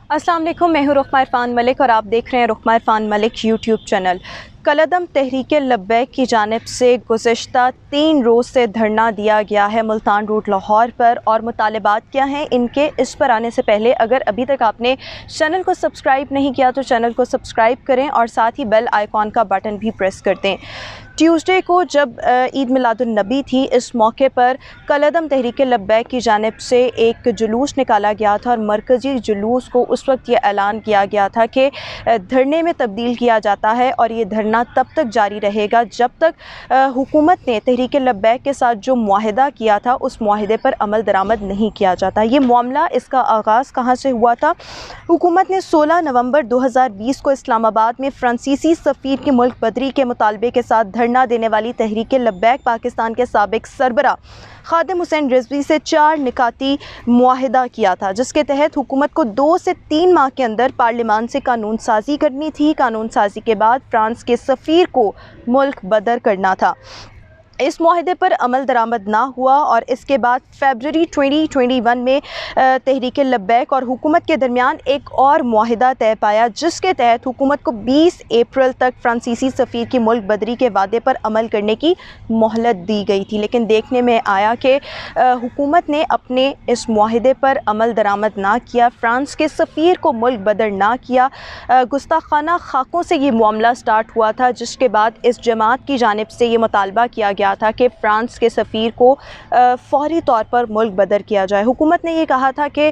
अस्सलाम वालेकुम, मैं हूँ रुखमा इरफान मलिक और आप देख रहे हैं रुखमा इरफान मलिक यूट्यूब चैनल। कलअदम तहरीक लब्बैक की जानिब से गुज़श्ता 3 रोज़ से धरना दिया गया है मुल्तान रोड लाहौर पर। और मुतालबात क्या हैं इनके, इस पर आने से पहले अगर अभी तक आपने चैनल को सब्सक्राइब नहीं किया तो चैनल को सब्सक्राइब करें और साथ ही बेल आइकॉन का बटन भी प्रेस कर दें। ट्यूसडे को जब ईद मिलादुन्नबी थी, इस मौके पर कलअदम तहरीक लब्बैक की जानिब से एक जुलूस निकाला गया था और मरकज़ी जुलूस को उस वक्त ये ऐलान किया गया था कि धरने में तब्दील किया जाता है और ये धरना तब तक जारी रहेगा जब तक हुकूमत ने तहरीक लब्बैक के साथ जो मुआहिदा किया था उस मुआहिदे पर अमल दरामद नहीं किया जाता। ये मामला, इसका आगाज़ कहाँ से हुआ था? हुकूमत ने 16 नवंबर 2020 को इस्लामाबाद में फ्रांसीसी सफ़ीर की मुल्क बदरी के मुतालबे के साथ धरना देने वाली तहरीक लब्बैक पाकिस्तान के साबिक सरबरा खादिम हुसैन रिजवी से 4 निकाती मुआहिदा किया था, जिसके तहत हुकूमत को 2 से 3 माह के अंदर पार्लियामान से कानून साजी करनी थी। कानून साजी के बाद फ्रांस के सफ़ीर को मुल्क बदर करना था। इस मुआहिदे पर अमल दरामद ना हुआ और इसके बाद फरवरी 2021 में तहरीक लब्बैक और हुकूमत के दरमियान एक और मुआहिदा तय पाया, जिसके तहत हुकूमत को 20 अप्रैल तक फ्रांसीसी सफ़ीर की मुल्क बदरी के वादे पर अमल करने की मोहलत दी गई थी। लेकिन देखने में आया कि हुकूमत ने अपने इस मुआहिदे पर अमल दरामद ना किया, फ़्रांस के सफ़ीर को मुल्क बदर ना किया। गुस्ताखाना खाकों से ये मामला स्टार्ट हुआ था, जिसके बाद इस जमात की जानिब से ये मुतालबा किया गया था कि फ़्रांस के सफ़ीर को फ़ौरी तौर पर मुल्क बदर किया जाए। हुकूमत ने ये कहा था कि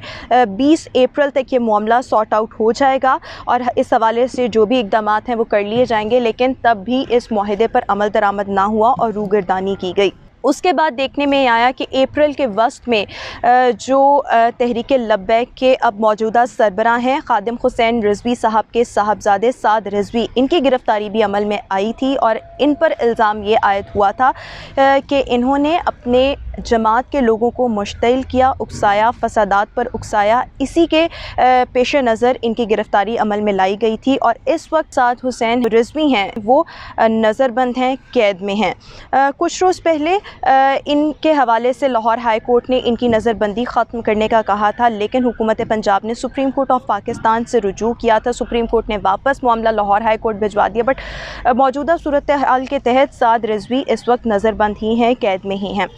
20 अप्रैल तक ये मामला सॉर्ट आउट हो जाएगा और इस हवाले से जो भी इक़दामात हैं वो कर लिए जाएंगे, लेकिन तब भी इस मुआहिदे पर अमल दरामद ना हुआ और रूगर्दानी की गई। उसके बाद देखने में आया कि अप्रैल के वस्त में जो तहरीक लब्बैक के अब मौजूदा सरबराह हैं खादिम हुसैन रिजवी साहब के साहबजादे साद रिजवी, इनकी गिरफ़्तारी भी अमल में आई थी और इन पर इल्ज़ाम ये आयद हुआ था कि इन्होंने अपने जमात के लोगों को मुश्तिल किया, उकसाया, फसादात पर उकसाया। इसी के पेश नज़र इनकी गिरफ़्तारी अमल में लाई गई थी और इस वक्त साद हुसैन रिजवी हैं वो नज़रबंद हैं, कैद में हैं। कुछ रोज़ पहले इनके हवाले से लाहौर हाई कोर्ट ने इनकी नज़रबंदी ख़त्म करने का कहा था, लेकिन हुकूमत पंजाब ने सुप्रीम कोर्ट ऑफ पाकिस्तान से रुजू किया था। सुप्रीम कोर्ट ने वापस मामला लाहौर हाई कोर्ट भिजवा दिया, बट मौजूदा सूरत हाल के तहत साद रिजवी इस वक्त नज़रबंद ही हैं, कैद में ही हैं।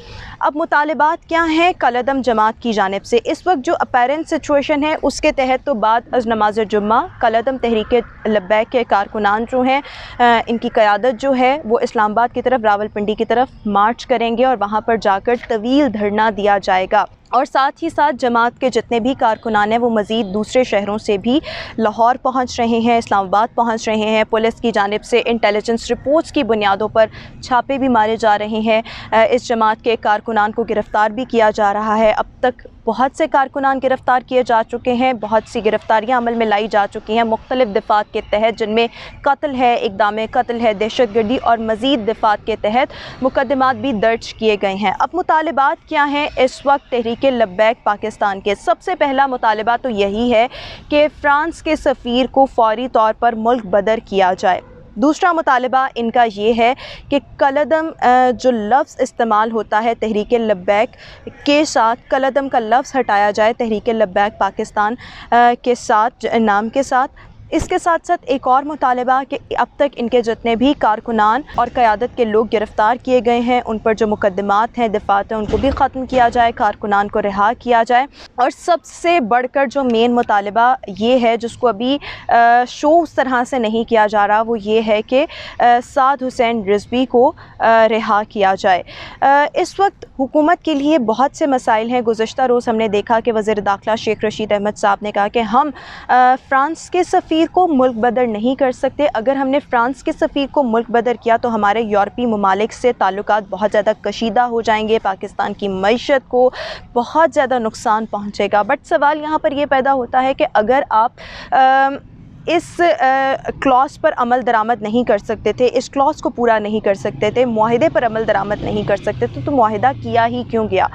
अब मुतालबात क्या हैं कलअदम जमात की जानिब से? इस वक्त जो अपेरेंट सिचुएशन है उसके तहत तो बाद अज़ नमाज जुम्मा कलअदम तहरीक लब्बैक के कारकुनान जो हैं, इनकी क़यादत जो है वो इस्लामाबाद की तरफ, रावलपिंडी की तरफ मार्च करेंगे और वहाँ पर जाकर तवील धरना दिया जाएगा। और साथ ही साथ जमात के जितने भी कारकुनान हैं वो मज़ीद दूसरे शहरों से भी लाहौर पहुँच रहे हैं, इस्लामाबाद पहुँच रहे हैं। पुलिस की जानिब से इंटेलिजेंस रिपोर्ट्स की बुनियादों पर छापे भी मारे जा रहे हैं। इस जमात के कारकुनान को गिरफ़्तार भी किया जा रहा है। अब तक बहुत से कारकुनान गिरफ़्तार किए जा चुके हैं, बहुत सी गिरफ़्तारियाँ अमल में लाई जा चुकी हैं मुख्तलिफ़ दिफ़ात के तहत, जिनमें कत्ल है, इक़दाम कत्ल है, दहशतगर्दी और मज़ीद दिफ़ात के तहत मुकदमात भी दर्ज किए गए हैं। अब मुतालबात क्या हैं इस वक्त तहरीक लब्बैक पाकिस्तान के? सबसे पहला मुतालबा तो यही है कि फ़्रांस के सफ़ीर को फ़ौरी तौर पर मुल्क बदर किया जाए। दूसरा मुतालबा इनका ये है कि कलअदम जो लफ्ज़ इस्तेमाल होता है तहरीक लब्बैक के साथ, कलअदम का लफ्ज़ हटाया जाए तहरीक लब्बैक पाकिस्तान के साथ, नाम के साथ। इसके साथ साथ एक और मुतालबा कि अब तक इनके जितने भी कारकुनान और क़यादत के लोग गिरफ़्तार किए गए हैं, उन पर जो मुकदमात हैं, दिफ़ात हैं, उनको भी ख़त्म किया जाए, कारकुनान को रिहा किया जाए। और सबसे बढ़कर जो मेन मुतालबा ये है, जिसको अभी शो उस तरह से नहीं किया जा रहा, वो ये है कि साद हुसैन रिजवी को रिहा किया जाए। इस वक्त हुकूमत के लिए बहुत से मसाइल हैं। गुज़श्ता रोज़ हमने देखा कि वज़ीर दाखिला शेख रशीद अहमद साहब ने कहा कि हम फ़्रांस के सफ़ीर को मुल्क बदर नहीं कर सकते। अगर हमने फ़्रांस के सफ़ीर को मुल्क बदर किया तो हमारे यूरोपीय ममालिक से ताल्लुकात बहुत ज़्यादा कशीदा हो जाएंगे, पाकिस्तान की मईशत को बहुत ज़्यादा नुकसान पहुँचेगा। बट सवाल यहाँ पर यह पैदा होता है कि अगर आप इस क्लॉज़ पर अमल दरामद नहीं कर सकते थे, इस क्लॉज़ को पूरा नहीं कर सकते थे, मुआहिदे पर अमल दरामद नहीं कर सकते थे, तो मुआहिदा किया ही क्यों गया?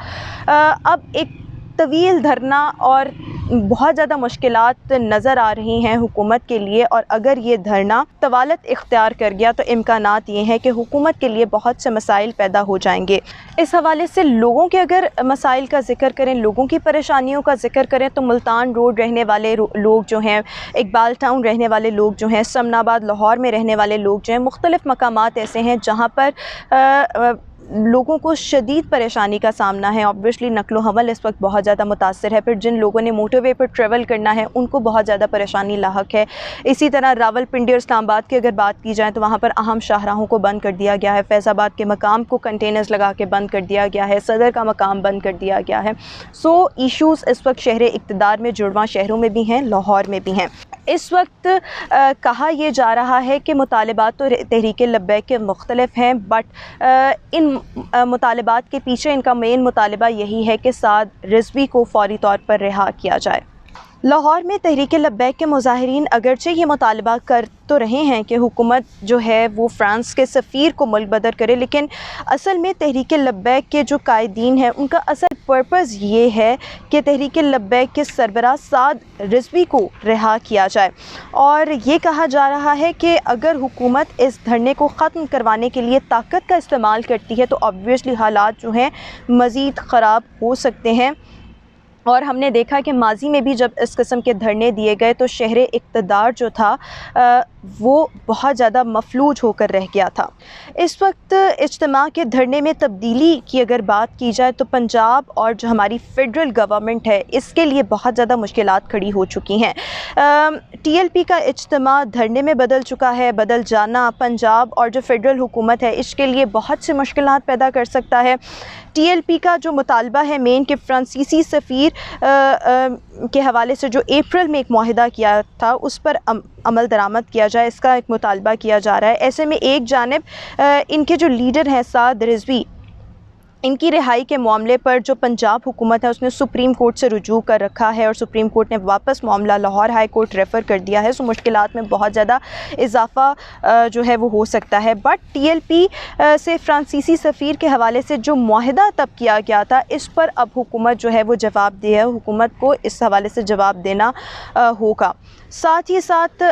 अब एक طویل دھرنا اور بہت زیادہ مشکلات نظر آ رہی ہیں حکومت کے لیے، اور اگر یہ دھرنا طوالت اختیار کر گیا تو امکانات یہ ہیں کہ حکومت کے لیے بہت سے مسائل پیدا ہو جائیں گے۔ اس حوالے سے لوگوں کے اگر مسائل کا ذکر کریں، لوگوں کی پریشانیوں کا ذکر کریں، تو ملتان روڈ رہنے والے لوگ جو ہیں، اقبال ٹاؤن رہنے والے لوگ جو ہیں، سمن آباد لاہور میں رہنے والے لوگ جو ہیں، مختلف مقامات ایسے ہیں جہاں پر لوگوں کو شدید پریشانی کا سامنا ہے۔ obviously نقل و حمل اس وقت بہت زیادہ متاثر ہے، پھر جن لوگوں نے موٹر وے پر ٹریول کرنا ہے ان کو بہت زیادہ پریشانی لاحق ہے۔ اسی طرح راولپنڈی اور اسلام آباد کی اگر بات کی جائے تو وہاں پر اہم شاہراہوں کو بند کر دیا گیا ہے، فیض آباد کے مقام کو کنٹینرز لگا کے بند کر دیا گیا ہے، صدر کا مقام بند کر دیا گیا ہے۔ ایشوز اس وقت شہر اقتدار میں جڑواں شہروں میں بھی ہیں، لاہور میں بھی ہیں۔ اس وقت کہا یہ جا رہا ہے کہ مطالبات تو تحریک لبیک کے مختلف ہیں، بٹ ان مطالبات کے پیچھے ان کا مین مطالبہ یہی ہے کہ سعد رضوی کو فوری طور پر رہا کیا جائے۔ لاہور میں تحریک لبیک کے مظاہرین اگرچہ یہ مطالبہ کر تو رہے ہیں کہ حکومت جو ہے وہ فرانس کے سفیر کو ملک بدر کرے، لیکن اصل میں تحریک لبیک کے جو قائدین ہیں ان کا اصل پرپز یہ ہے کہ تحریک لبیک کے سربراہ سعد رضوی کو رہا کیا جائے، اور یہ کہا جا رہا ہے کہ اگر حکومت اس دھرنے کو ختم کروانے کے لیے طاقت کا استعمال کرتی ہے تو obviously حالات جو ہیں مزید خراب ہو سکتے ہیں۔ اور ہم نے دیکھا کہ ماضی میں بھی جب اس قسم کے دھرنے دیے گئے تو شہر اقتدار جو تھا وہ بہت زیادہ مفلوج ہو کر رہ گیا تھا۔ اس وقت اجتماع کے دھرنے میں تبدیلی کی اگر بات کی جائے تو پنجاب اور جو ہماری فیڈرل گورنمنٹ ہے اس کے لیے بہت زیادہ مشکلات کھڑی ہو چکی ہیں۔ ٹی ایل پی کا اجتماع دھرنے میں بدل چکا ہے، بدل جانا پنجاب اور جو فیڈرل حکومت ہے اس کے لیے بہت سے مشکلات پیدا کر سکتا ہے۔ ٹی ایل پی کا جو مطالبہ ہے مین کہ فرانسیسی سفیر کے حوالے سے جو اپریل میں ایک معاہدہ کیا تھا اس پر عمل درآمد کیا جائے، اس کا ایک مطالبہ کیا جا رہا ہے۔ ایسے میں ایک جانب ان کے جو لیڈر ہیں سعد رضوی، ان کی رہائی کے معاملے پر جو پنجاب حکومت ہے اس نے سپریم کورٹ سے رجوع کر رکھا ہے اور سپریم کورٹ نے واپس معاملہ لاہور ہائی کورٹ ریفر کر دیا ہے، مشکلات میں بہت زیادہ اضافہ جو ہے وہ ہو سکتا ہے۔ بٹ ٹی ایل پی سے فرانسیسی سفیر کے حوالے سے جو معاہدہ تب کیا گیا تھا اس پر اب حکومت جو ہے وہ جواب دے ہے، حکومت کو اس حوالے سے جواب دینا ہوگا۔ ساتھ ہی ساتھ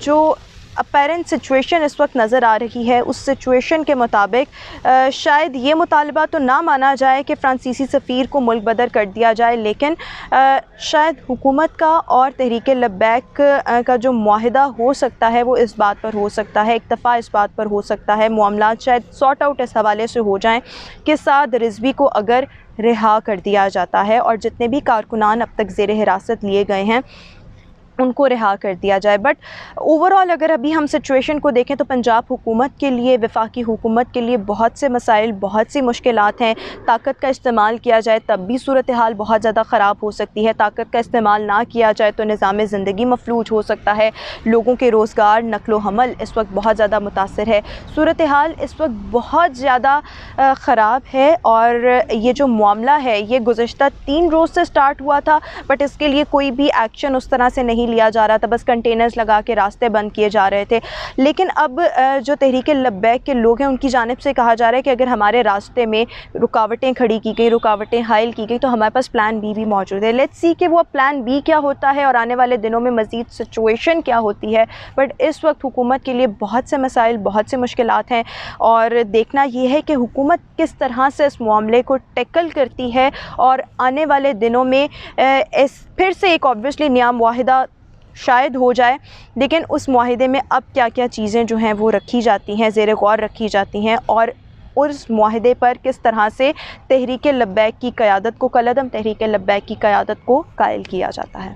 جو اپیرنٹ سچویشن اس وقت نظر آ رہی ہے اس سچویشن کے مطابق شاید یہ مطالبہ تو نہ مانا جائے کہ فرانسیسی سفیر کو ملک بدر کر دیا جائے، لیکن شاید حکومت کا اور تحریک لبیک کا جو معاہدہ ہو سکتا ہے وہ اس بات پر ہو سکتا ہے، اکتفا اس بات پر ہو سکتا ہے، معاملات شاید سارٹ آؤٹ اس حوالے سے ہو جائیں کہ سعد رضوی کو اگر رہا کر دیا جاتا ہے اور جتنے بھی کارکنان اب تک زیر حراست لیے گئے ہیں ان کو رہا کر دیا جائے۔ بٹ اوورآل اگر ابھی ہم سچویشن کو دیکھیں تو پنجاب حکومت کے لیے، وفاقی حکومت کے لیے بہت سے مسائل، بہت سی مشکلات ہیں۔ طاقت کا استعمال کیا جائے تب بھی صورتحال بہت زیادہ خراب ہو سکتی ہے، طاقت کا استعمال نہ کیا جائے تو نظام زندگی مفلوج ہو سکتا ہے، لوگوں کے روزگار، نقل و حمل اس وقت بہت زیادہ متاثر ہے۔ صورتحال اس وقت بہت زیادہ خراب ہے، اور یہ جو معاملہ ہے یہ گزشتہ 3 روز سے سٹارٹ ہوا تھا، بٹ اس کے لیے کوئی بھی ایکشن اس طرح سے نہیں لیا جا رہا تھا، بس کنٹینرز لگا کے راستے بند کیے جا رہے تھے۔ لیکن اب جو تحریک لبیک کے لوگ ہیں ان کی جانب سے کہا جا رہا ہے کہ اگر ہمارے راستے میں رکاوٹیں کھڑی کی گئی، رکاوٹیں حائل کی گئی تو ہمارے پاس پلان بی بھی موجود ہے۔ لیٹس سی کہ وہ پلان بی کیا ہوتا ہے اور آنے والے دنوں میں مزید سچویشن کیا ہوتی ہے۔ بٹ اس وقت حکومت کے لیے بہت سے مسائل، بہت سے مشکلات ہیں، اور دیکھنا یہ ہے کہ حکومت کس طرح سے اس معاملے کو ٹیکل کرتی ہے، اور آنے والے دنوں میں پھر سے ایک obviously نیا معاہدہ شاید ہو جائے، لیکن اس معاہدے میں اب کیا کیا چیزیں جو ہیں وہ رکھی جاتی ہیں، زیر غور رکھی جاتی ہیں، اور اس معاہدے پر کس طرح سے تحریک لبیک کی قیادت کو، کالعدم تحریک لبیک کی قیادت کو قائل کیا جاتا ہے۔